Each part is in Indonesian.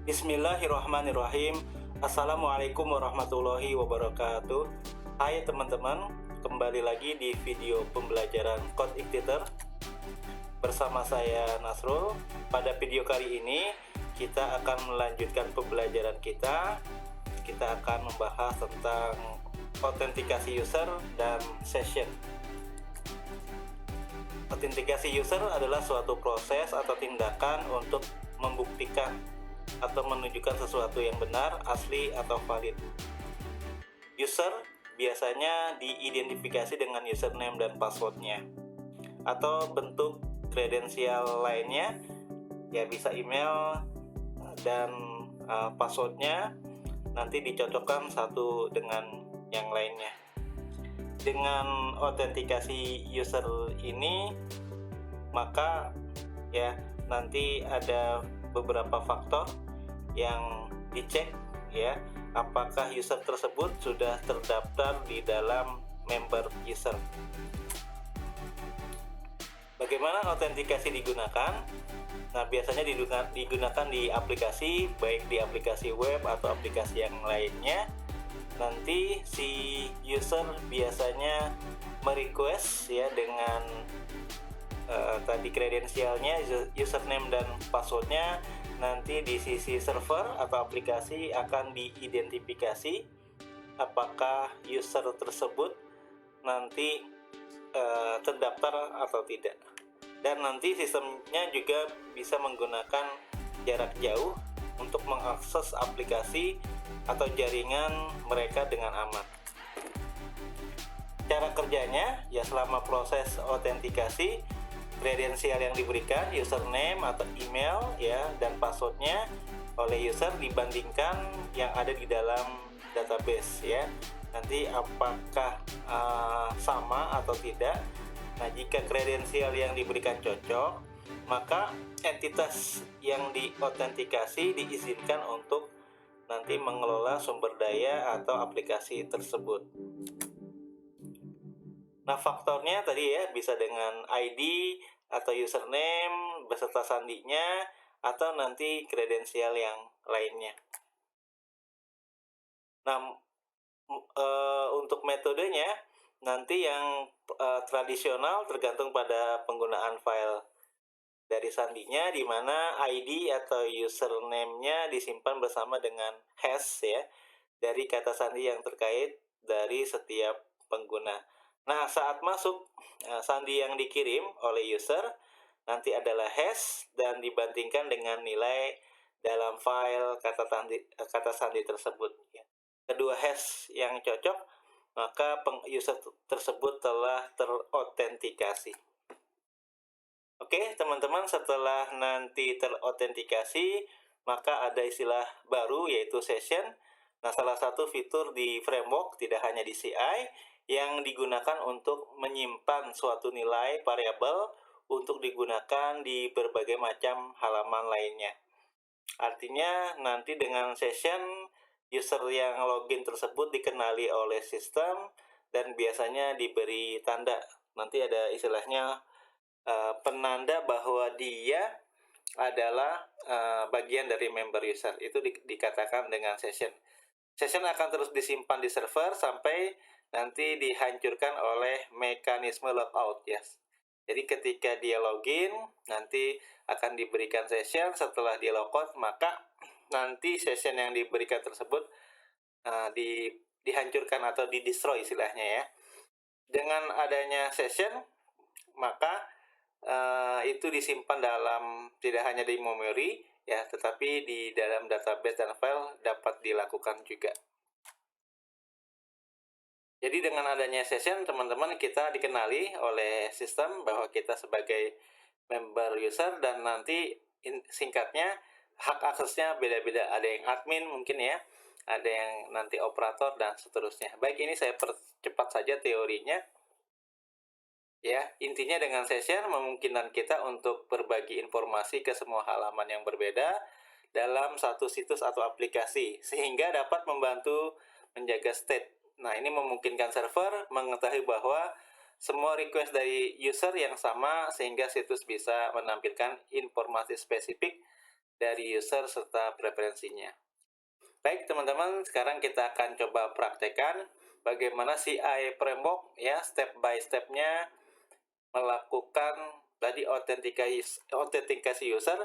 Bismillahirrahmanirrahim. Assalamualaikum warahmatullahi wabarakatuh. Hai teman-teman, kembali lagi di video pembelajaran CodeEditer bersama saya Nasrul. Pada video kali ini kita akan melanjutkan pembelajaran kita. Kita akan membahas tentang autentikasi user dan session. Autentikasi user adalah suatu proses atau tindakan untuk membuktikan atau menunjukkan sesuatu yang benar, asli, atau valid. User biasanya diidentifikasi dengan username dan passwordnya, atau bentuk kredensial lainnya, ya bisa email dan passwordnya nanti dicocokkan satu dengan yang lainnya. Dengan autentikasi user ini, maka ya nanti ada beberapa faktor yang dicek, ya, apakah user tersebut sudah terdaftar di dalam member user. Bagaimana autentikasi digunakan? Nah, biasanya digunakan di aplikasi, baik di aplikasi web atau aplikasi yang lainnya. Nanti si user biasanya merequest ya dengan tadi kredensialnya, username dan passwordnya. Nanti di sisi server atau aplikasi akan diidentifikasi apakah user tersebut nanti terdaftar atau tidak. Dan nanti sistemnya juga bisa menggunakan jarak jauh untuk mengakses aplikasi atau jaringan mereka dengan aman. Cara kerjanya ya, selama proses autentikasi, kredensial yang diberikan, username atau email ya dan passwordnya oleh user dibandingkan yang ada di dalam database ya. Nanti apakah sama atau tidak. Nah, jika kredensial yang diberikan cocok, maka entitas yang diautentikasi diizinkan untuk nanti mengelola sumber daya atau aplikasi tersebut. Nah, faktornya tadi ya bisa dengan ID atau username beserta sandinya atau nanti kredensial yang lainnya. Nah, untuk metodenya nanti yang tradisional tergantung pada penggunaan file dari sandinya, di mana ID atau username-nya disimpan bersama dengan hash ya dari kata sandi yang terkait dari setiap pengguna. Nah, saat masuk sandi yang dikirim oleh user nanti adalah hash dan dibandingkan dengan nilai dalam file kata sandi tersebut ya. Kedua hash yang cocok, maka user tersebut telah terautentikasi. Oke, teman-teman, setelah nanti terautentikasi, maka ada istilah baru yaitu session. Nah, salah satu fitur di framework, tidak hanya di CI, yang digunakan untuk menyimpan suatu nilai variabel untuk digunakan di berbagai macam halaman lainnya. Artinya nanti dengan session, user yang login tersebut dikenali oleh sistem dan biasanya diberi tanda. Nanti ada istilahnya penanda bahwa dia adalah bagian dari member user. Itu dikatakan dengan session. Session akan terus disimpan di server sampai nanti dihancurkan oleh mekanisme logout ya. Jadi ketika dia login, nanti akan diberikan session. Setelah dia logout, maka nanti session yang diberikan tersebut dihancurkan atau di-destroy istilahnya ya. Dengan adanya session, maka itu disimpan dalam, tidak hanya di memori ya, tetapi di dalam database dan file dapat dilakukan juga. Jadi dengan adanya session, teman-teman, kita dikenali oleh sistem bahwa kita sebagai member user, dan nanti singkatnya hak aksesnya beda-beda. Ada yang admin mungkin ya, ada yang nanti operator dan seterusnya. Baik, ini saya percepat saja teorinya. Ya, intinya dengan session memungkinkan kita untuk berbagi informasi ke semua halaman yang berbeda dalam satu situs atau aplikasi, sehingga dapat membantu menjaga state. Nah, ini memungkinkan server mengetahui bahwa semua request dari user yang sama, sehingga situs bisa menampilkan informasi spesifik dari user serta preferensinya. Baik teman-teman, sekarang kita akan coba praktekkan bagaimana CI Framework ya step by stepnya melakukan tadi autentikasi user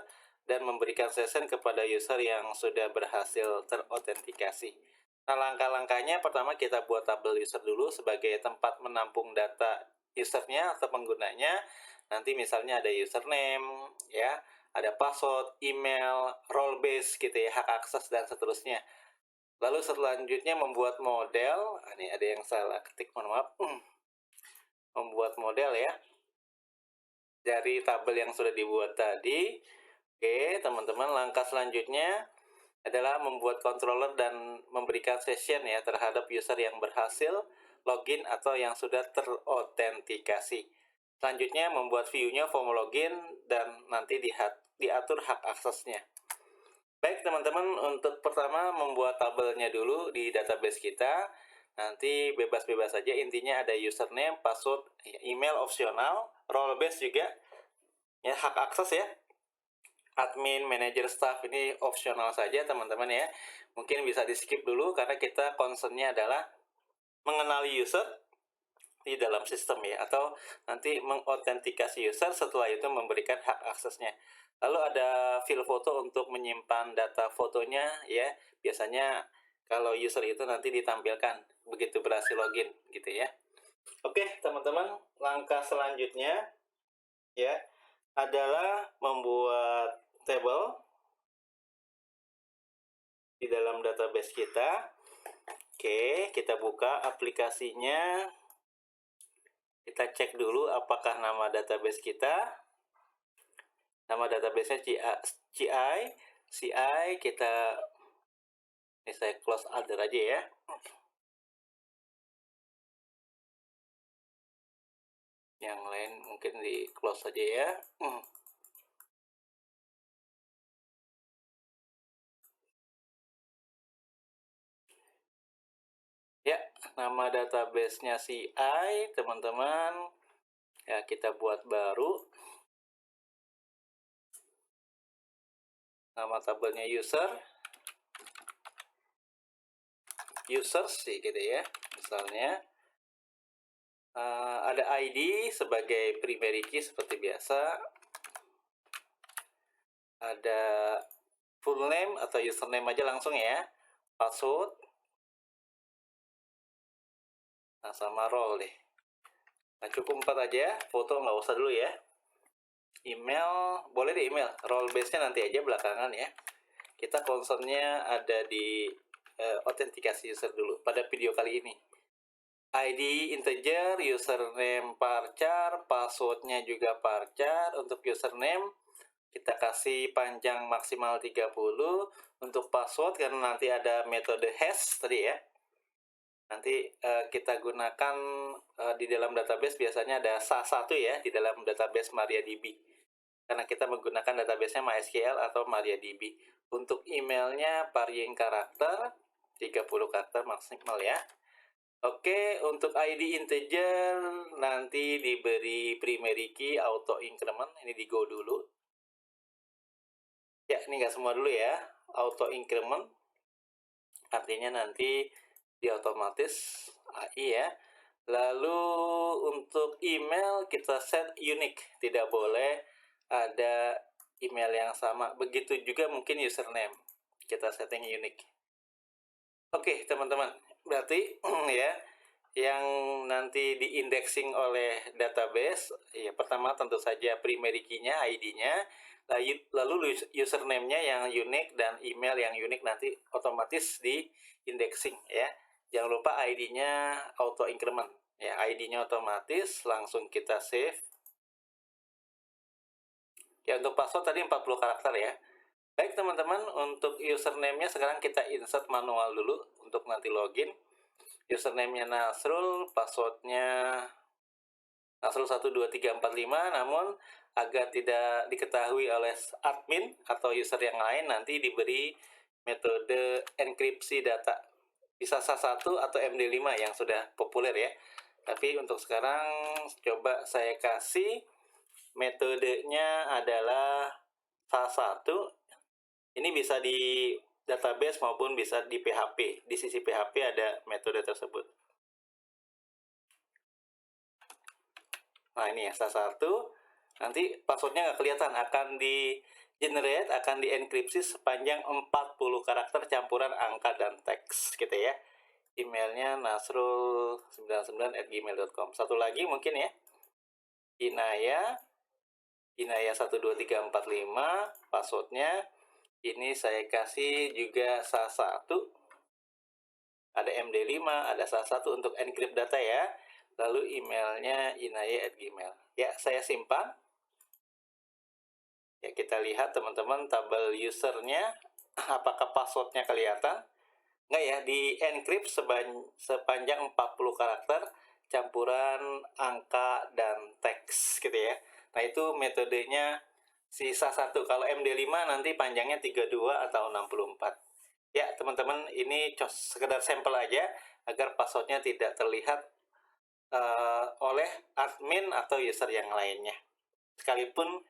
dan memberikan session kepada user yang sudah berhasil terautentikasi. Nah, langkah-langkahnya pertama kita buat tabel user dulu sebagai tempat menampung data usernya atau penggunanya. Nanti misalnya ada username, ya, ada password, email, role base gitu ya, hak akses dan seterusnya. Lalu selanjutnya membuat model. Ini ada yang salah ketik, mohon maaf. Membuat model ya dari tabel yang sudah dibuat tadi. Oke, teman-teman, langkah selanjutnya adalah membuat controller dan memberikan session ya terhadap user yang berhasil login atau yang sudah terautentikasi. Selanjutnya membuat view-nya form login dan nanti diatur hak aksesnya. Baik teman-teman, untuk pertama membuat tabelnya dulu di database kita. Nanti bebas-bebas saja, intinya ada username, password, email opsional, role base juga, ya hak akses ya. Admin, manager, staff ini opsional saja teman-teman ya. Mungkin bisa di skip dulu karena kita concernnya adalah mengenali user di dalam sistem ya, atau nanti mengautentikasi user, setelah itu memberikan hak aksesnya. Lalu ada fill foto untuk menyimpan data fotonya ya. Biasanya kalau user itu nanti ditampilkan begitu berhasil login gitu ya. Oke, teman-teman, langkah selanjutnya ya adalah membuat table di dalam database kita. Oke, kita buka aplikasinya. Kita cek dulu apakah nama database kita. Nama database-nya CI. Kita ini saya close other aja ya. Yang lain mungkin di close saja ya. Ya, nama database-nya CI, teman-teman. Ya, kita buat baru. Nama tabelnya users sih gitu ya. Misalnya ada ID sebagai primary key seperti biasa. Ada full name atau username aja langsung ya. Password. Nah, sama role deh. Nah, cukup 4 aja. Foto nggak usah dulu ya. Email, boleh di email. Role base-nya nanti aja belakangan ya. Kita concernnya ada di autentikasi user dulu pada video kali ini. ID integer, username varchar, passwordnya juga varchar. Untuk username kita kasih panjang maksimal 30. Untuk password karena nanti ada metode hash tadi ya. Nanti kita gunakan di dalam database biasanya ada SHA-1 ya di dalam database MariaDB. Karena kita menggunakan database-nya MySQL atau MariaDB. Untuk emailnya varying karakter, 30 karakter maksimal ya. Oke, untuk ID integer nanti diberi primary key auto increment. Ini di go dulu. Ya, ini nggak semua dulu ya. Auto increment artinya nanti di otomatis AI ya. Lalu untuk email kita set unique, tidak boleh ada email yang sama. Begitu juga mungkin username, kita setting unique. Oke teman-teman, berarti ya yang nanti diindexing oleh database ya pertama tentu saja primary key-nya, ID-nya, lalu username-nya yang unik dan email yang unik nanti otomatis di indexing ya. Jangan lupa ID-nya auto increment ya, ID-nya otomatis langsung kita save. Ya, untuk password tadi 40 karakter ya. Baik teman-teman, untuk username-nya sekarang kita insert manual dulu untuk nanti login. Username-nya Nasrul, password-nya Nasrul12345, namun agar tidak diketahui oleh admin atau user yang lain nanti diberi metode enkripsi data. Bisa SHA-1 atau MD5 yang sudah populer ya. Tapi untuk sekarang coba saya kasih metodenya adalah SHA-1 Ini bisa di database maupun bisa di PHP. Di sisi PHP ada metode tersebut. Nah, ini ya, salah satu. Nanti passwordnya nggak kelihatan, akan di generate, akan dienkripsi sepanjang 40 karakter campuran angka dan teks gitu ya. Emailnya nasrul99@gmail.com. Satu lagi mungkin ya, Inaya 12345 passwordnya. Ini saya kasih juga SA1, ada MD5, ada SA1 untuk encrypt data ya. Lalu emailnya inaya@gmail. Ya, saya simpan. Ya, kita lihat teman-teman tabel usernya, apakah passwordnya kelihatan. Nggak ya, di encrypt sepanjang 40 karakter campuran angka dan teks gitu ya. Nah, itu metodenya sisa satu. Kalau MD5 nanti panjangnya 32 atau 64. Ya, teman-teman, ini sekedar sampel aja agar passwordnya tidak terlihat oleh admin atau user yang lainnya. Sekalipun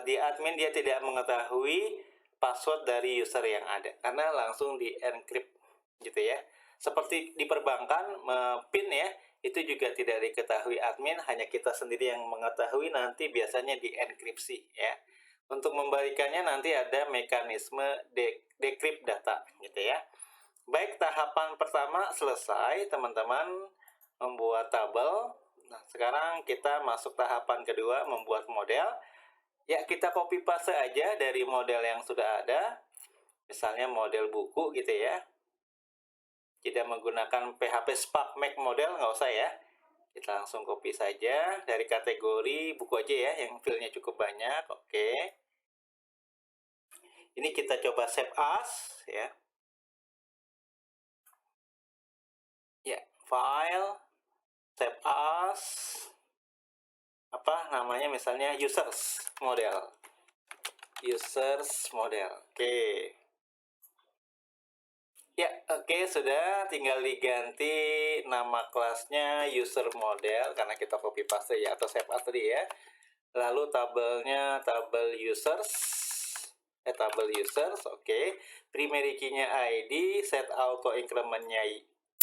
di admin dia tidak mengetahui password dari user yang ada karena langsung di encrypt gitu ya. Seperti di perbankan, PIN ya, itu juga tidak diketahui admin, hanya kita sendiri yang mengetahui, nanti biasanya di enkripsi ya. Untuk membalikannya nanti ada mekanisme decrypt data gitu ya. Baik, tahapan pertama selesai, teman-teman membuat tabel. Nah, sekarang kita masuk tahapan kedua, membuat model. Ya, kita copy paste aja dari model yang sudah ada. Misalnya model buku gitu ya. Tidak menggunakan PHP Spark Make model, nggak usah ya. Kita langsung copy saja dari kategori buku aja ya, yang filenya cukup banyak. Oke. Ini kita coba save as ya. Ya, file, save as, apa namanya, misalnya users model. Oke. Ya, oke, sudah. Tinggal diganti nama kelasnya user model karena kita copy paste ya, atau save as tadi ya. Lalu tabelnya tabel users, oke. Primary key-nya ID, set auto increment-nya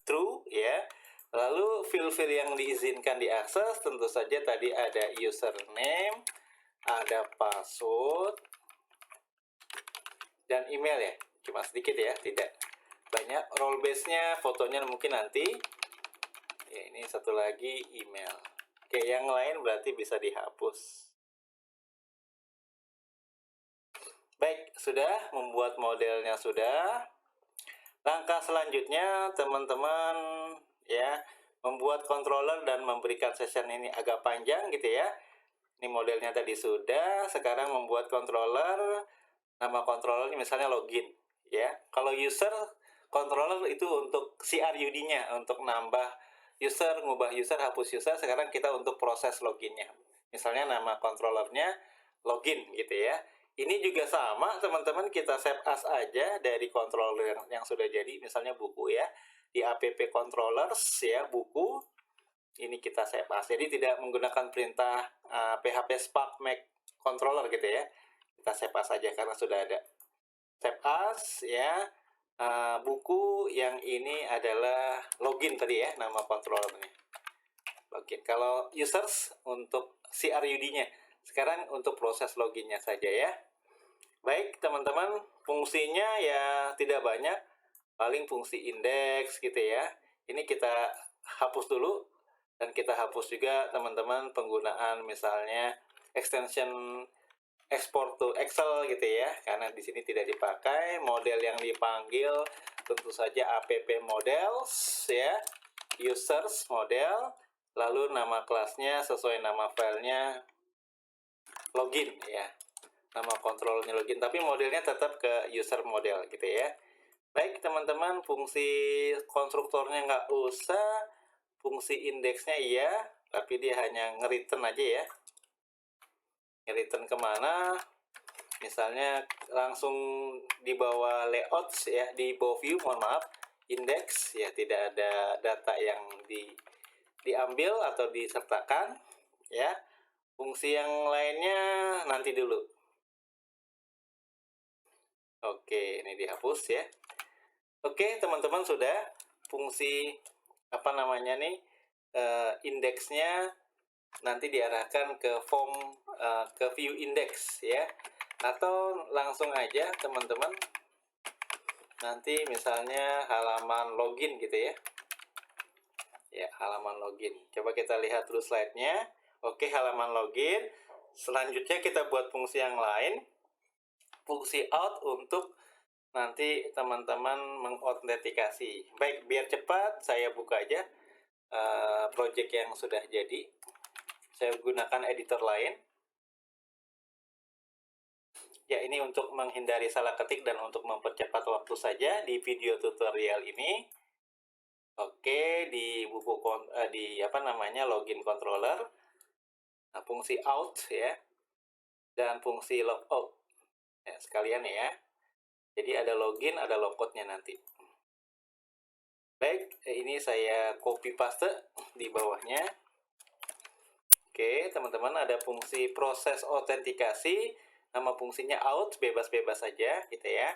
true ya. Lalu field-field yang diizinkan diakses tentu saja tadi ada username, ada password, dan email ya. Cuma sedikit ya, tidak banyak. Role base-nya, fotonya mungkin nanti. Ya, ini satu lagi email. Oke, yang lain berarti bisa dihapus. Baik, sudah membuat modelnya sudah. Langkah selanjutnya teman-teman ya, membuat controller dan memberikan session ini agak panjang gitu ya. Ini modelnya tadi sudah, sekarang membuat controller. Nama controllernya misalnya login ya. Kalau user, controller itu untuk CRUD-nya, untuk nambah user, ngubah user, hapus user. Sekarang kita untuk proses loginnya. Misalnya nama controllernya login gitu ya. Ini juga sama teman-teman, kita save as aja dari controller yang sudah jadi, misalnya buku ya. Di app controllers ya, buku. Ini kita save as. Jadi tidak menggunakan perintah PHP Spark Make controller gitu ya. Kita save as saja karena sudah ada. Save as ya. Buku yang ini adalah login tadi ya, nama controllernya. Login. Kalau users untuk CRUD-nya. Sekarang untuk proses loginnya saja ya. Baik teman-teman, fungsinya ya tidak banyak, paling fungsi indeks gitu ya. Ini kita hapus dulu, dan kita hapus juga teman-teman penggunaan misalnya extension export to Excel gitu ya, karena di sini tidak dipakai. Model yang dipanggil tentu saja app models ya, users model, lalu nama kelasnya sesuai nama filenya login ya. Nama kontrolnya login, tapi modelnya tetap ke user model gitu ya. Baik teman-teman, fungsi konstruktornya nggak usah, fungsi indeksnya iya, tapi dia hanya nge-return aja ya. Nge-return kemana? Misalnya langsung di bawah layouts ya, di bawah view, mohon maaf, index ya, tidak ada data yang diambil atau disertakan ya. Fungsi yang lainnya nanti dulu. Oke, ini dihapus ya. Oke, teman-teman, sudah fungsi apa namanya nih, indeksnya nanti diarahkan ke form, ke view index ya, atau langsung aja teman-teman nanti misalnya halaman login gitu ya. Ya, halaman login. Coba kita lihat dulu slide-nya. Oke, halaman login. Selanjutnya kita buat fungsi yang lain, fungsi out untuk nanti teman-teman mengautentikasi. Baik, biar cepat saya buka aja project yang sudah jadi. Saya gunakan editor lain. Ya, ini untuk menghindari salah ketik dan untuk mempercepat waktu saja di video tutorial ini. Oke, di buku di apa namanya login controller, nah, fungsi out ya, dan fungsi logout ya, sekalian ya. Jadi ada login, ada logoutnya nanti. Baik, ini saya copy paste di bawahnya. Oke, teman-teman, ada fungsi proses autentikasi, nama fungsinya out, bebas-bebas saja gitu ya.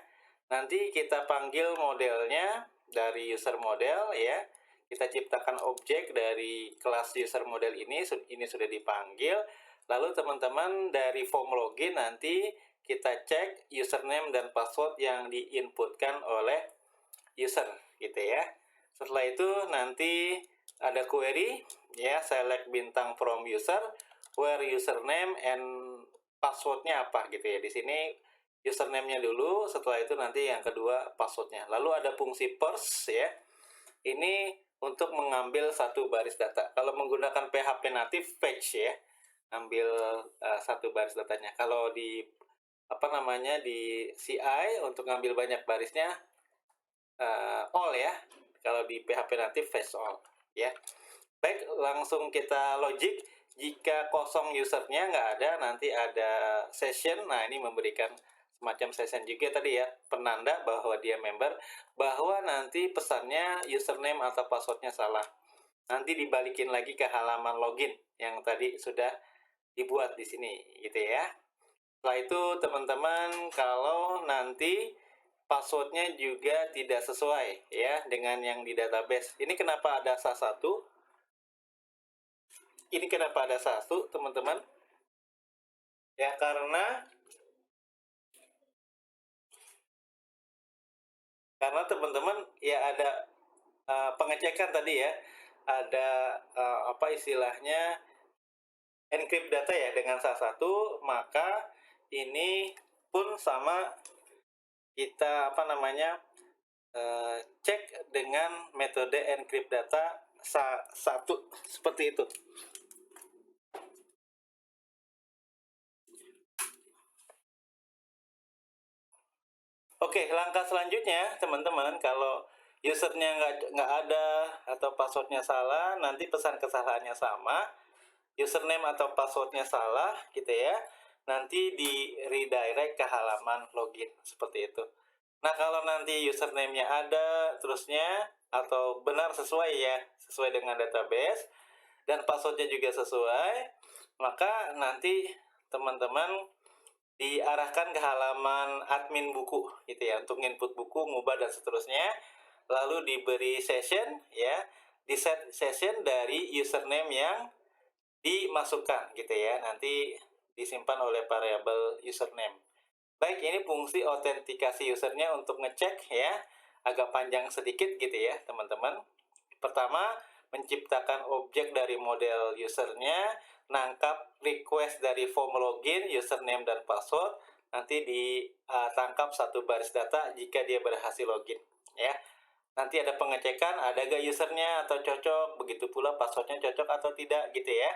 Nanti kita panggil modelnya dari user model ya. Kita ciptakan objek dari kelas user model ini sudah dipanggil. Lalu teman-teman dari form login nanti kita cek username dan password yang diinputkan oleh user gitu ya. Setelah itu nanti ada query ya, select bintang from user, where username and passwordnya apa gitu ya. Di sini username-nya dulu, setelah itu nanti yang kedua passwordnya. Lalu ada fungsi parse ya. Ini untuk mengambil satu baris data. Kalau menggunakan PHP native fetch ya, ambil satu baris datanya. Kalau di apa namanya di CI untuk ngambil banyak barisnya all ya. Kalau di PHP native fetch all ya. Baik, langsung kita logic. Jika kosong usernya nggak ada, nanti ada session. Nah, ini memberikan semacam session juga tadi ya, penanda bahwa dia member, bahwa nanti pesannya username atau passwordnya salah. Nanti dibalikin lagi ke halaman login yang tadi sudah dibuat di sini gitu ya. Setelah itu teman-teman, kalau nanti passwordnya juga tidak sesuai ya dengan yang di database. Ini kenapa ada satu? Ini kenapa ada satu, teman-teman? Ya, karena teman-teman ya ada pengecekan tadi ya. Ada apa istilahnya encrypt data ya dengan satu, maka ini pun sama kita apa namanya cek dengan metode encrypt data satu seperti itu. Oke, langkah selanjutnya teman-teman, kalau usernya nggak ada atau passwordnya salah, nanti pesan kesalahannya sama, username atau passwordnya salah gitu ya, nanti di redirect ke halaman login seperti itu. Nah, kalau nanti username-nya ada terusnya atau benar sesuai ya, sesuai dengan database, dan passwordnya juga sesuai, maka nanti teman-teman diarahkan ke halaman admin buku gitu ya, untuk input buku, ngubah dan seterusnya. Lalu diberi session ya, di set session dari username yang dimasukkan gitu ya, nanti disimpan oleh variabel username. Baik, ini fungsi autentikasi usernya untuk ngecek ya, agak panjang sedikit gitu ya teman-teman. Pertama, menciptakan objek dari model usernya, nangkap request dari form login, username dan password, nanti ditangkap satu baris data jika dia berhasil login ya. Nanti ada pengecekan, ada gak usernya atau cocok, begitu pula passwordnya cocok atau tidak gitu ya.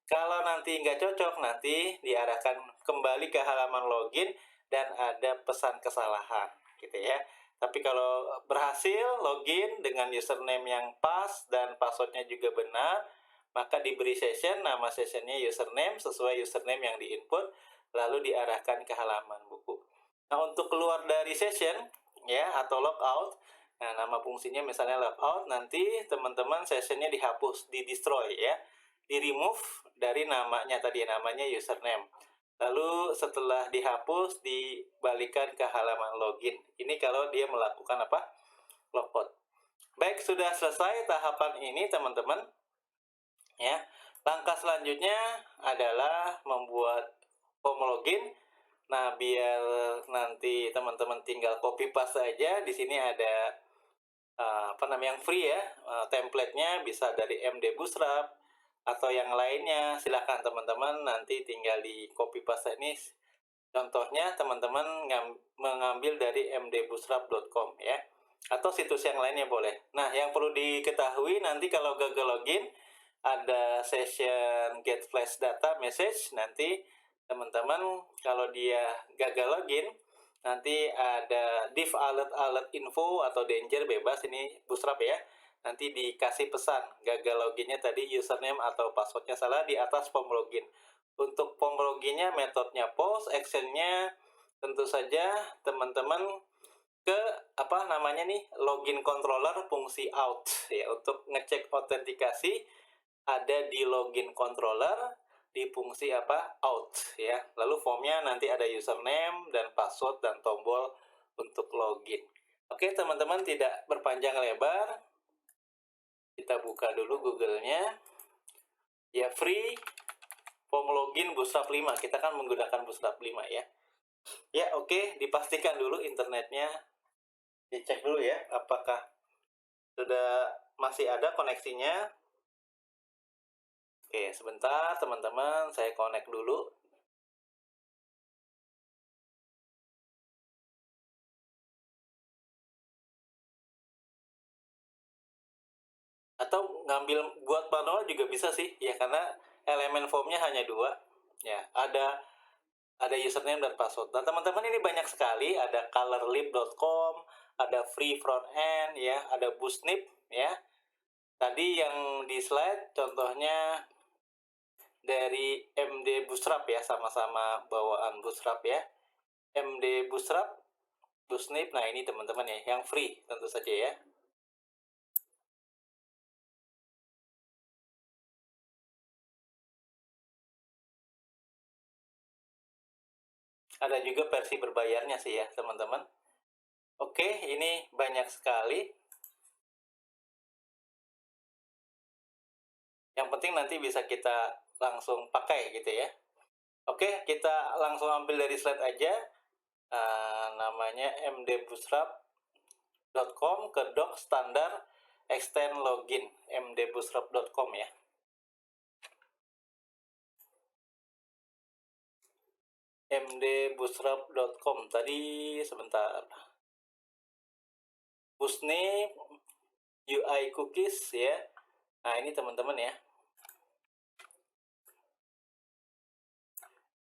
Kalau nanti nggak cocok, nanti diarahkan kembali ke halaman login dan ada pesan kesalahan gitu ya. Tapi kalau berhasil login dengan username yang pas dan passwordnya juga benar, maka diberi session, nama sessionnya username sesuai username yang diinput, lalu diarahkan ke halaman buku. Nah, untuk keluar dari session ya atau logout, nah nama fungsinya misalnya logout, nanti teman-teman sessionnya dihapus, di destroy ya, di remove dari namanya tadi, namanya username. Lalu setelah dihapus, dibalikan ke halaman login. Ini kalau dia melakukan apa? Logout. Baik, sudah selesai tahapan ini teman-teman. Ya, langkah selanjutnya adalah membuat form login. Nah, biar nanti teman-teman tinggal copy paste aja. Di sini ada apa namanya yang free ya, template-nya bisa dari MD Bootstrap atau yang lainnya. Silahkan teman-teman nanti tinggal di copy paste ini. Contohnya teman-teman mengambil dari mdbootstrap.com ya, atau situs yang lainnya boleh. Nah, yang perlu diketahui nanti kalau gagal login ada session get flash data message. Nanti teman-teman kalau dia gagal login nanti ada div alert info atau danger bebas, ini Bootstrap ya. Nanti dikasih pesan gagal loginnya tadi username atau passwordnya salah di atas form login. Untuk form loginnya metodenya post, actionnya tentu saja teman-teman ke apa namanya nih login controller fungsi out ya, untuk ngecek autentikasi ada di login controller di fungsi apa out ya. Lalu formnya nanti ada username dan password dan tombol untuk login. Oke teman-teman, tidak berpanjang lebar, kita buka dulu Google-nya ya, free form login Bootstrap 5. Kita kan menggunakan Bootstrap 5 ya. Ya oke, dipastikan dulu internetnya, dicek dulu ya apakah sudah masih ada koneksinya. Oke, sebentar teman-teman, saya connect dulu. Atau ngambil buat manual juga bisa sih ya, karena elemen formnya hanya 2 ya, ada username dan password. Nah teman-teman, ini banyak sekali, ada colorlib.com, ada free front end ya, ada boostnip ya. Tadi yang di slide contohnya dari MD Bootstrap ya, sama-sama bawaan Bootstrap ya. MD Bootstrap, boostnip. Nah ini teman-teman ya, yang free tentu saja ya. Ada juga versi berbayarnya sih ya teman-teman. Oke, ini banyak sekali. Yang penting nanti bisa kita langsung pakai gitu ya. Oke, kita langsung ambil dari slide aja. Namanya mdbootstrap.com ke doc standar extend login mdbootstrap.com ya. mdbootstrap.com tadi sebentar. Boostnip, UI cookies ya. Nah, ini teman-teman ya.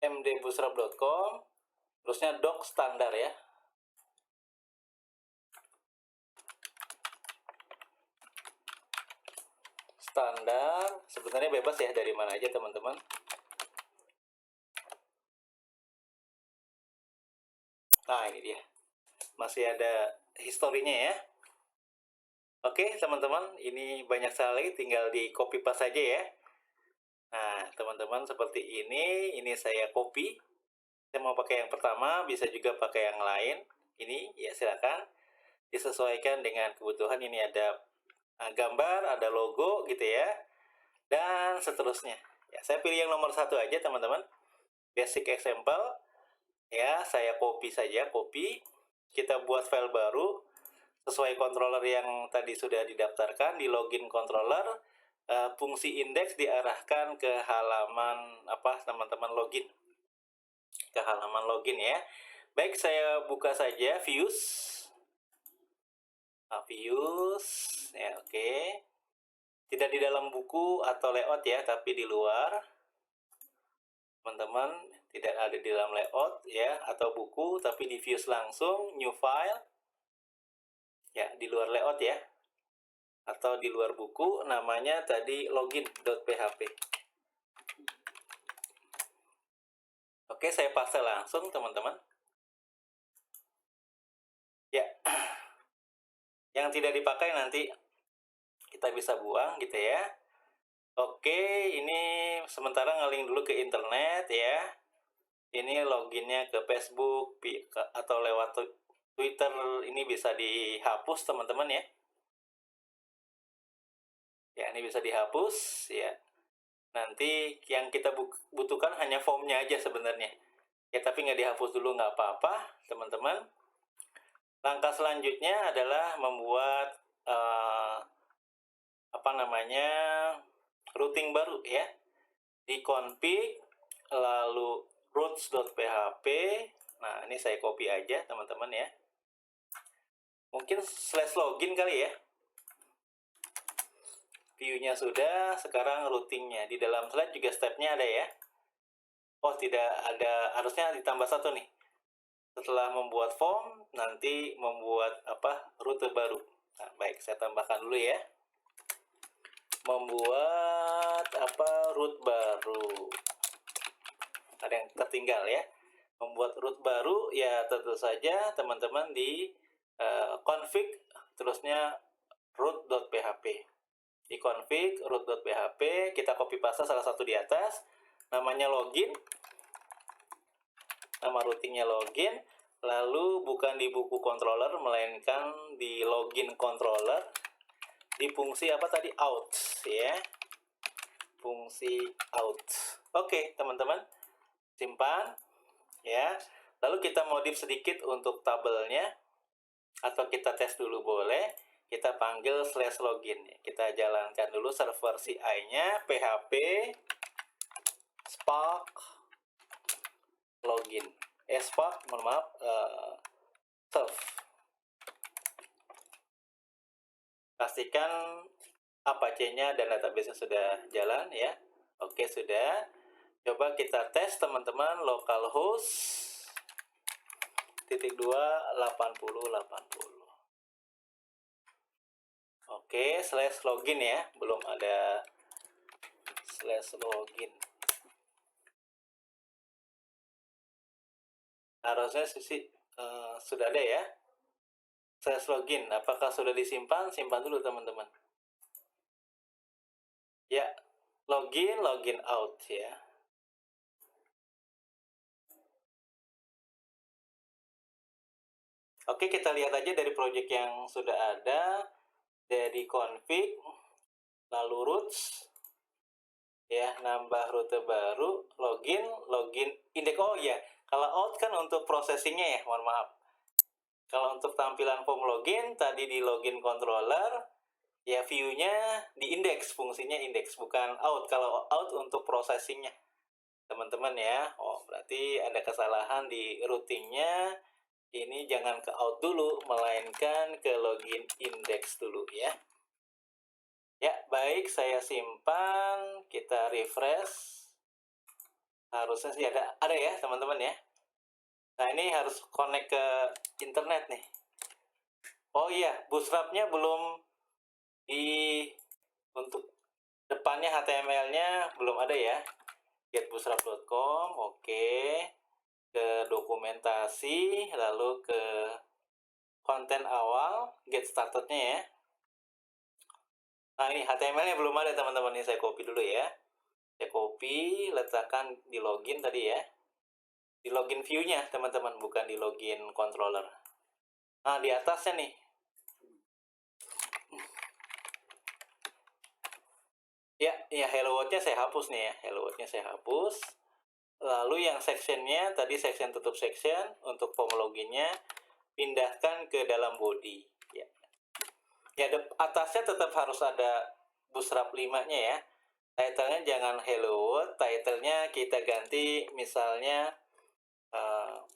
mdbootstrap.com, terusnya doc standar ya. Standar, sebenarnya bebas ya dari mana aja teman-teman. Nah, ini dia. Masih ada historinya ya. Oke, teman-teman, ini banyak sekali, tinggal di copy paste saja ya. Nah, teman-teman, seperti ini saya copy. Saya mau pakai yang pertama, bisa juga pakai yang lain. Ini ya silakan disesuaikan dengan kebutuhan. Ini ada gambar, ada logo gitu ya, dan seterusnya. Ya, saya pilih yang nomor 1 aja teman-teman. Basic example. Ya, saya copy saja, copy. Kita buat file baru sesuai controller yang tadi sudah didaftarkan di login controller. Fungsi index diarahkan ke halaman apa teman-teman login, ke halaman login ya. Baik, saya buka saja views. Views ya, oke. Tidak di dalam buku atau layout ya, tapi di luar. Teman-teman, tidak ada di dalam layout ya atau buku, tapi di views langsung, new file ya, di luar layout ya, atau di luar buku. Namanya tadi login.php. Oke, saya paste langsung teman-teman ya. Yang tidak dipakai nanti kita bisa buang gitu ya. Oke, ini sementara ngeling dulu ke internet ya. ini loginnya ke Facebook atau lewat Twitter, ini bisa dihapus teman-teman ya. Ya, ini bisa dihapus ya. Nanti yang kita butuhkan hanya formnya aja sebenarnya. Ya, tapi nggak dihapus dulu nggak apa-apa, teman-teman. Langkah selanjutnya adalah membuat routing baru ya. Di config, lalu routes.php. Nah, ini saya copy aja, teman-teman ya. Mungkin /login kali ya. View-nya sudah, sekarang routingnya. Di dalam slide juga step-nya ada ya. Oh, tidak ada, harusnya ditambah satu nih. Setelah membuat form, nanti membuat rute baru. Nah, baik, saya tambahkan dulu ya. Membuat route baru. Ada yang tertinggal ya. Membuat route baru ya tentu saja teman-teman di config terusnya route.php. Di config route.php kita copy paste salah satu di atas, namanya login, nama routingnya login, lalu bukan di buku controller melainkan di login controller di fungsi out ya, fungsi out. Oke teman-teman, simpan ya. Lalu kita modif sedikit untuk tabelnya, atau kita tes dulu boleh. Kita panggil /login. Kita jalankan dulu server CI-nya php spark login. Spark, mohon maaf, serve. Pastikan Apache-nya dan database-nya sudah jalan ya. Oke, sudah. Coba kita tes teman-teman, localhost /2 8080. Oke, /login ya, belum ada /login. Harusnya sudah ada ya. /login, apakah sudah disimpan? Simpan dulu teman-teman. Ya, login out ya. Oke, kita lihat aja dari project yang sudah ada, dari config, lalu routes, ya, nambah rute baru, login index. Oh ya, kalau out kan untuk processingnya ya, mohon maaf. Kalau untuk tampilan form login, tadi di login controller, ya view-nya di index, fungsinya index, bukan out. Kalau out untuk processingnya, teman-teman ya. Oh, berarti ada kesalahan di routingnya. Ini jangan ke out dulu, melainkan ke login index dulu ya. Ya, baik, saya simpan, kita refresh. Harusnya sih ada ya teman-teman ya. Nah, ini harus connect ke internet nih. Oh iya, bootstrap-nya belum untuk depannya HTML-nya belum ada ya. Getbootstrap.com, oke. Ke dokumentasi, lalu ke konten awal, get started-nya ya. Nah, ini HTML-nya belum ada teman-teman, ini saya copy dulu ya. Saya copy, letakkan di login tadi ya. Di login view-nya teman-teman, bukan di login controller. Nah, di atasnya nih. Ya, hello world-nya saya hapus nih ya. Hello world-nya saya hapus. Lalu yang section-nya, tadi section tutup section, untuk form login-nya, pindahkan ke dalam body. Ya, atasnya tetap harus ada bootstrap 5-nya ya. Title-nya jangan hello world, title-nya kita ganti misalnya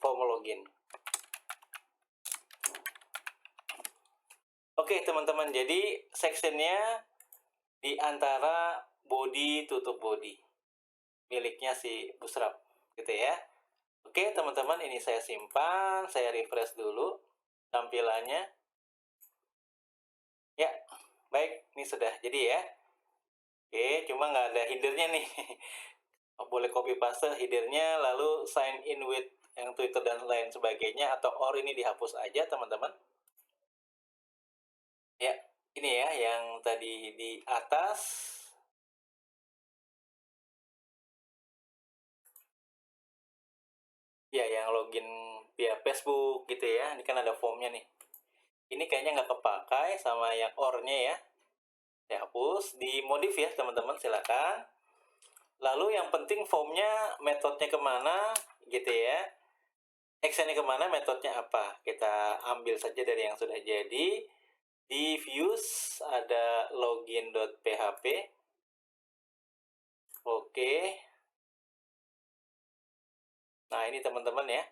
form login. Oke teman-teman, jadi section-nya di antara body tutup body, miliknya si bootstrap gitu ya. Oke teman-teman, ini saya simpan, saya refresh dulu tampilannya ya. Baik, ini sudah jadi ya. Oke, cuma nggak ada header-nya nih. Boleh copy paste header-nya, lalu sign in with yang Twitter dan lain sebagainya, atau or ini dihapus aja teman-teman ya. Ini ya yang tadi di atas. ya yang login via Facebook gitu ya. Ini kan ada formnya nih. Ini kayaknya nggak kepakai sama yang or-nya ya. Dihapus, dimodif ya teman-teman, silakan. Lalu yang penting formnya metodenya kemana gitu ya. Actionnya kemana, metodenya apa. Kita ambil saja dari yang sudah jadi. Di views ada login.php. Oke. Nah ini teman-teman ya.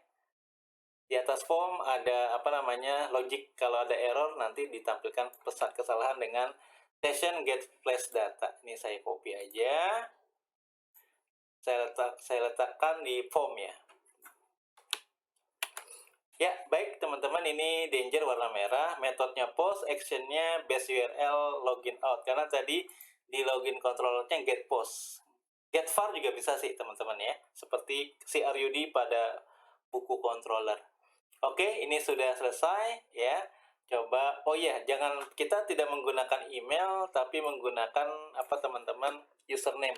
Di atas form ada apa namanya logic, kalau ada error nanti ditampilkan pesan kesalahan dengan session get flash data. Ini saya copy aja, saya letakkan di form ya. Ya baik teman-teman, ini danger warna merah, metodenya post, actionnya base URL login out, karena tadi di login controllernya get post. Get var juga bisa sih teman-teman ya, seperti CRUD pada buku controller. Oke, ini sudah selesai ya. Coba, oh ya, jangan, kita tidak menggunakan email, tapi menggunakan apa teman-teman, username.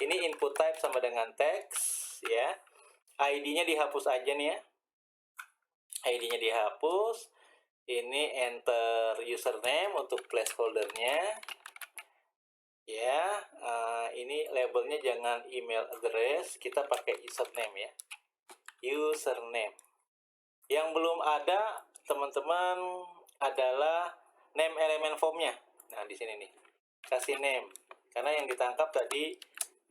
Ini input type sama dengan teks ya. ID-nya dihapus aja nih ya. ID-nya dihapus. Ini enter username untuk placeholder-nya. Ya, ini labelnya jangan email address, kita pakai username ya. Username. Yang belum ada teman-teman adalah name elemen formnya. Nah di sini nih kasih name, karena yang ditangkap tadi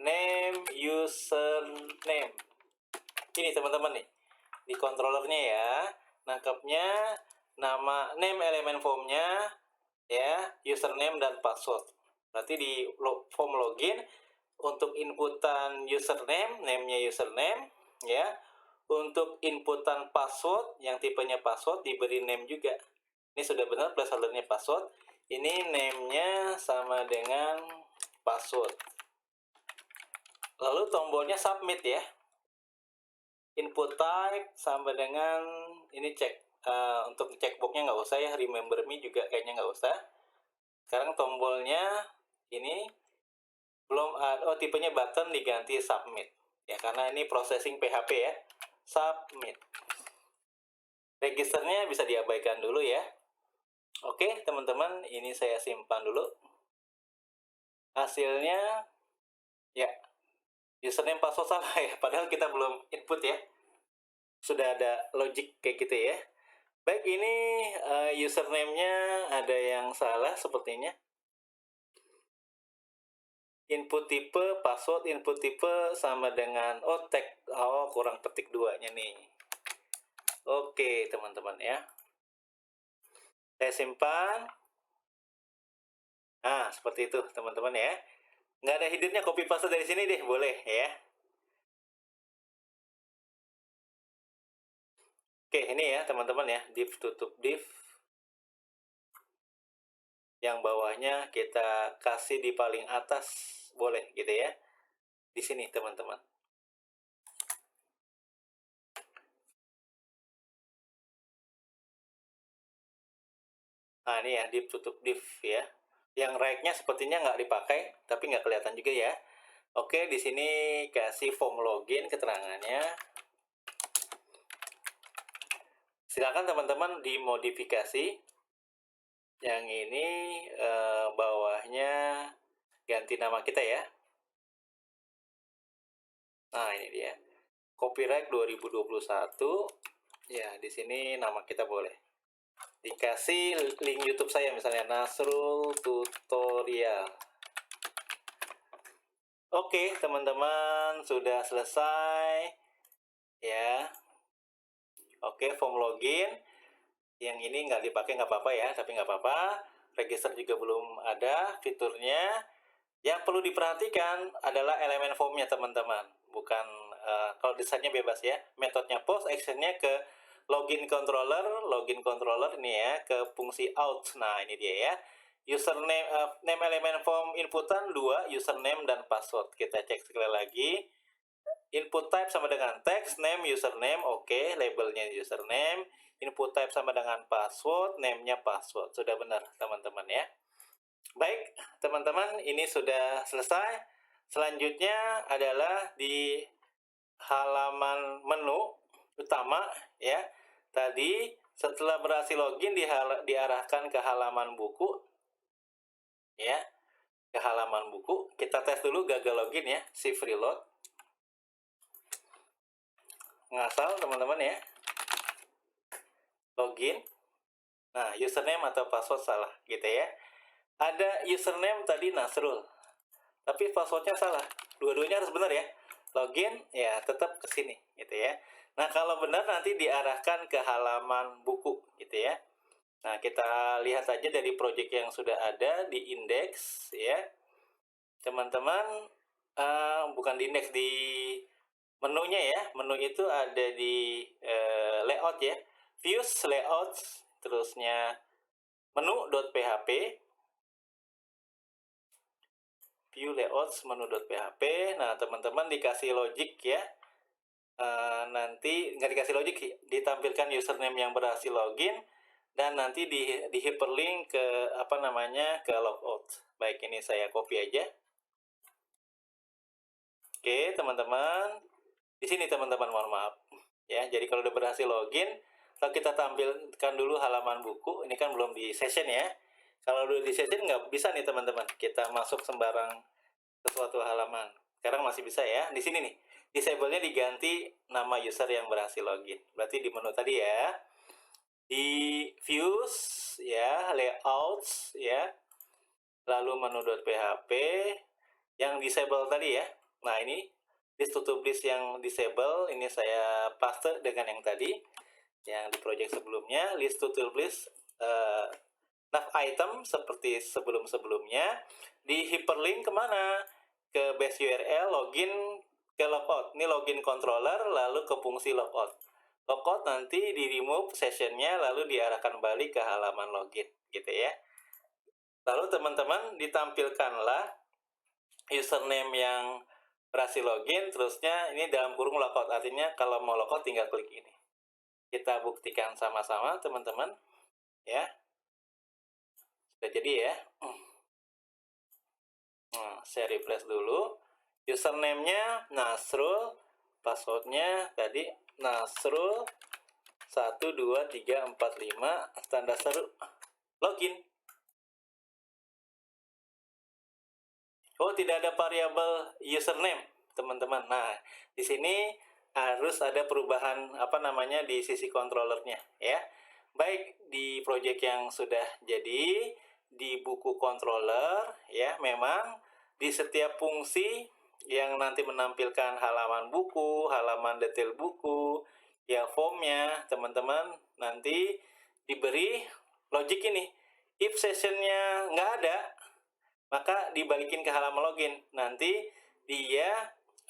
name username. Ini teman-teman nih di controllernya ya, nangkapnya nama name elemen formnya ya, username dan password. Berarti di form login untuk inputan username, name-nya username ya. Untuk inputan password yang tipenya password diberi name juga. Ini sudah benar placeholder-nya password. Ini name-nya sama dengan password. Lalu tombolnya submit ya. Input type sama dengan ini cek. Untuk checkbox-nya nggak usah ya. Remember me juga kayaknya nggak usah. Sekarang tombolnya ini belum ada. Oh, tipenya button diganti submit. Ya karena ini processing PHP ya. Submit. Registernya bisa diabaikan dulu ya. Oke teman-teman, ini saya simpan dulu. Hasilnya ya, username password sama ya, padahal kita belum input ya. Sudah ada logic kayak gitu ya. Baik, ini username-nya ada yang salah sepertinya. Input tipe, password, input tipe sama dengan tag. Oh, kurang petik 2-nya nih. Oke teman-teman ya. Saya simpan. Nah, seperti itu teman-teman ya. Nggak ada hiddennya, copy paste dari sini deh, boleh ya. Oke, ini ya teman-teman ya, div tutup div. Yang bawahnya kita kasih di paling atas, boleh gitu ya. Di sini teman-teman. Nah ini ya, div tutup div ya. Yang right-nya sepertinya nggak dipakai, tapi nggak kelihatan juga ya. Oke, di sini kasih form login keterangannya. Silakan teman-teman dimodifikasi. Yang ini bawahnya ganti nama kita ya. Nah ini dia. Copyright 2021. Ya, di sini nama kita boleh. Dikasih link YouTube saya misalnya Nasrul Tutorial. Oke, teman-teman, sudah selesai ya. Oke, form login. Yang ini nggak dipakai nggak apa-apa ya, tapi nggak apa-apa. Register juga belum ada fiturnya. Yang perlu diperhatikan adalah elemen formnya teman-teman. Bukan kalau desainnya bebas ya. Metodenya post, actionnya ke login controller ini ya, ke fungsi out. Nah ini dia ya. Username, name elemen form inputan 2, username dan password. Kita cek sekali lagi. Input type sama dengan text, name, username, oke, labelnya username. Input type sama dengan password, name-nya password. Sudah benar teman-teman ya. Baik teman-teman, ini sudah selesai. Selanjutnya adalah di halaman menu. utama ya. Tadi setelah berhasil login diarahkan ke halaman buku ya, ke halaman buku. Kita tes dulu gagal login ya, shift reload. Ngasal teman-teman ya. Login. Nah, username atau password salah gitu ya. Ada username tadi Nasrul, tapi passwordnya salah. Dua-duanya harus benar ya. Login ya tetap ke sini gitu ya. Nah, kalau benar nanti diarahkan ke halaman buku gitu ya. Nah, kita lihat saja dari project yang sudah ada di indeks ya. Teman-teman, bukan di indeks, di menunya ya. Menu itu ada di layout ya. Views, layout, terusnya menu.php, view layouts menu.php. Nah, teman-teman dikasih logic ya. Nanti nggak dikasih logic, ditampilkan username yang berhasil login dan nanti di hyperlink ke apa namanya, ke logout. Baik, ini saya copy aja. Oke, teman-teman. Di sini teman-teman, mohon maaf. Ya, jadi kalau udah berhasil login, kalau kita tampilkan dulu halaman buku, ini kan belum di session ya. Kalau udah di session nggak bisa nih teman-teman, kita masuk sembarang ke suatu halaman. Sekarang masih bisa ya. Di sini nih, disable-nya diganti nama user yang berhasil login. Berarti di menu tadi ya, di views ya, layouts ya, lalu menu.php yang disable tadi ya. Nah, ini list to list yang disable, ini saya paste dengan yang tadi yang di project sebelumnya. List to list nav item seperti sebelum-sebelumnya, di hyperlink kemana? Ke base URL, login ke logout. Ini login controller, lalu ke fungsi logout. Logout nanti di remove sessionnya, lalu diarahkan balik ke halaman login gitu ya. Lalu teman-teman ditampilkanlah username yang berhasil login, terusnya ini dalam kurung logout, artinya kalau mau logout tinggal klik ini. Kita buktikan sama-sama teman-teman ya. Sudah jadi ya. Nah, saya refresh dulu. Username-nya Nasrul, passwordnya tadi Nasrul 12345, tanda seru, login. Oh, tidak ada variabel username, teman-teman. Nah, di sini harus ada perubahan apa namanya di sisi controllernya ya. Baik di project yang sudah jadi, di buku controller ya, memang di setiap fungsi yang nanti menampilkan halaman buku, halaman detail buku, ya formnya, teman-teman nanti diberi logic ini. If sessionnya nggak ada, maka dibalikin ke halaman login. Nanti dia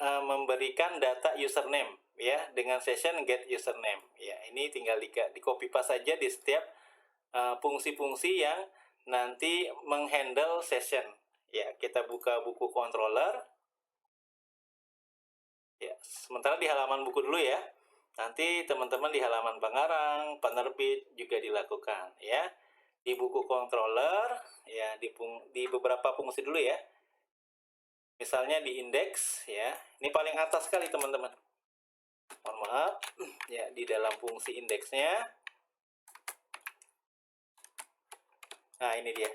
memberikan data username ya, dengan session get username. Ya, ini tinggal di copy paste saja di setiap fungsi-fungsi yang nanti menghandle session. Ya, kita buka buku controller. Ya, sementara di halaman buku dulu ya. Nanti teman-teman di halaman pengarang, penerbit juga dilakukan ya. Di buku controller ya, di beberapa fungsi dulu ya. Misalnya di indeks ya. Ini paling atas sekali teman-teman. Mohon maaf. Ya, di dalam fungsi indeksnya. Nah, ini dia.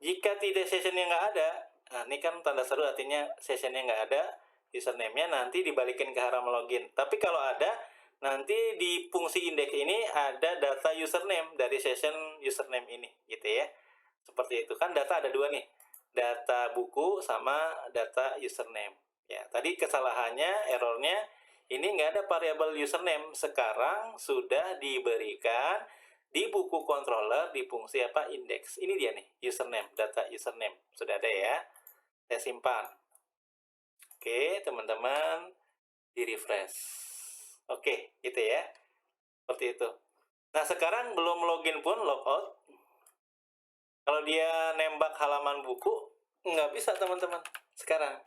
Jika tidak sessionnya nggak ada, nah ini kan tanda seru, artinya sessionnya nggak ada, username-nya nanti dibalikin ke halaman login. Tapi kalau ada, nanti di fungsi indeks ini ada data username dari session username ini, gitu ya. Seperti itu kan, data ada dua nih, data buku sama data username. Ya, tadi kesalahannya, errornya, ini nggak ada variabel username. Sekarang sudah diberikan di buku controller di fungsi apa, indeks. Ini dia nih, username, data username. Sudah ada ya. Saya simpan. Oke, teman-teman, di refresh. Oke, gitu ya. Seperti itu. Nah, sekarang belum login pun logout. Kalau dia nembak halaman buku, nggak bisa teman-teman. Sekarang.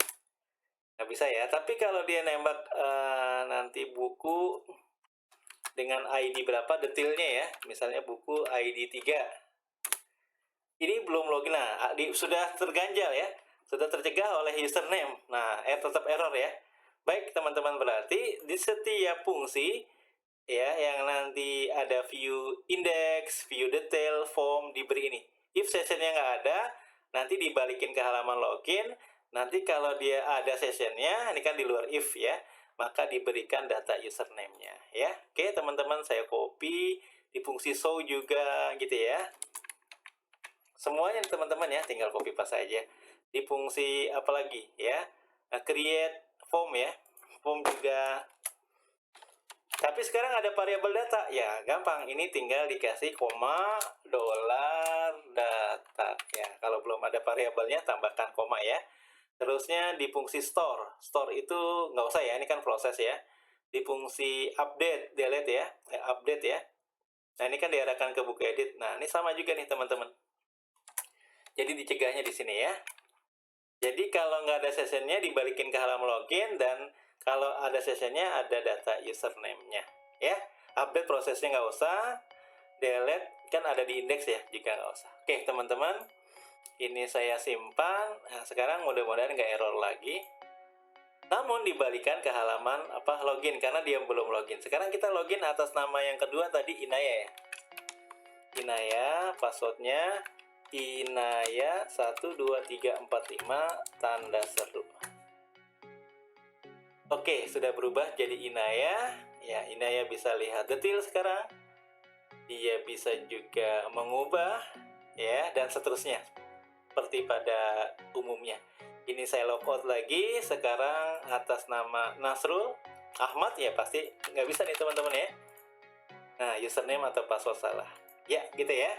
Nggak bisa ya. Tapi kalau dia nembak nanti buku dengan ID berapa detailnya ya, misalnya buku ID 3, ini belum login. Nah, sudah terganjal ya, sudah tercegah oleh username. Nah, tetap error ya. Baik teman-teman, berarti di setiap fungsi ya, yang nanti ada view index, view detail, form diberi ini. If sessionnya nggak ada, nanti dibalikin ke halaman login. Nanti kalau dia ada sessionnya, ini kan di luar if ya, maka diberikan data username-nya ya. Oke teman-teman, saya copy di fungsi show juga gitu ya. Semuanya teman-teman ya, tinggal copy paste saja. Di fungsi apa lagi ya? Create form ya. Form juga. Tapi sekarang ada variabel data. Ya, gampang. Ini tinggal dikasih koma, dolar, data. Ya, kalau belum ada variabelnya, tambahkan koma ya. Terusnya di fungsi store. Store itu nggak usah ya, ini kan proses ya. Di fungsi update, delete ya. Update ya. Nah, ini kan diarahkan ke buku edit. Nah, ini sama juga nih teman-teman. Jadi dicegahnya di sini ya. Jadi kalau nggak ada sessionnya dibalikin ke halaman login, dan kalau ada sessionnya ada data username-nya ya. Update prosesnya nggak usah, delete kan ada di indeks ya, jika nggak usah. Oke teman-teman, ini saya simpan. Nah, sekarang mudah-mudahan nggak error lagi. Namun dibalikan ke halaman login karena dia belum login. Sekarang kita login atas nama yang kedua tadi, Inaya ya. Inaya, passwordnya Inaya 12345 tanda seru. Oke, sudah berubah jadi Inaya. Ya, Inaya bisa lihat detail sekarang. Dia bisa juga mengubah ya, dan seterusnya seperti pada umumnya. Ini saya logout lagi. Sekarang atas nama Nasrul Ahmad ya, pasti nggak bisa nih teman-teman ya. Nah, username atau password salah. Ya, gitu ya.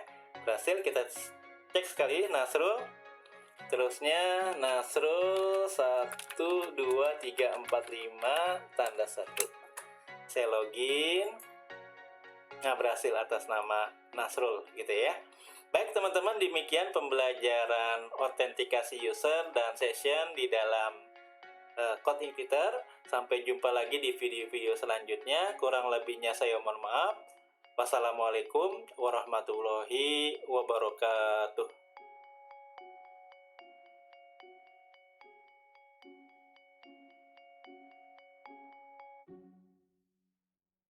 Berhasil. Kita cek sekali Nasrul. Terusnya Nasrul 12345 tanda seru. Saya login. Nah, berhasil atas nama Nasrul gitu ya. Baik teman-teman, demikian pembelajaran autentikasi user dan session di dalam CodeIgniter. Sampai jumpa lagi di video-video selanjutnya. Kurang lebihnya saya mohon maaf. Wassalamualaikum warahmatullahi wabarakatuh.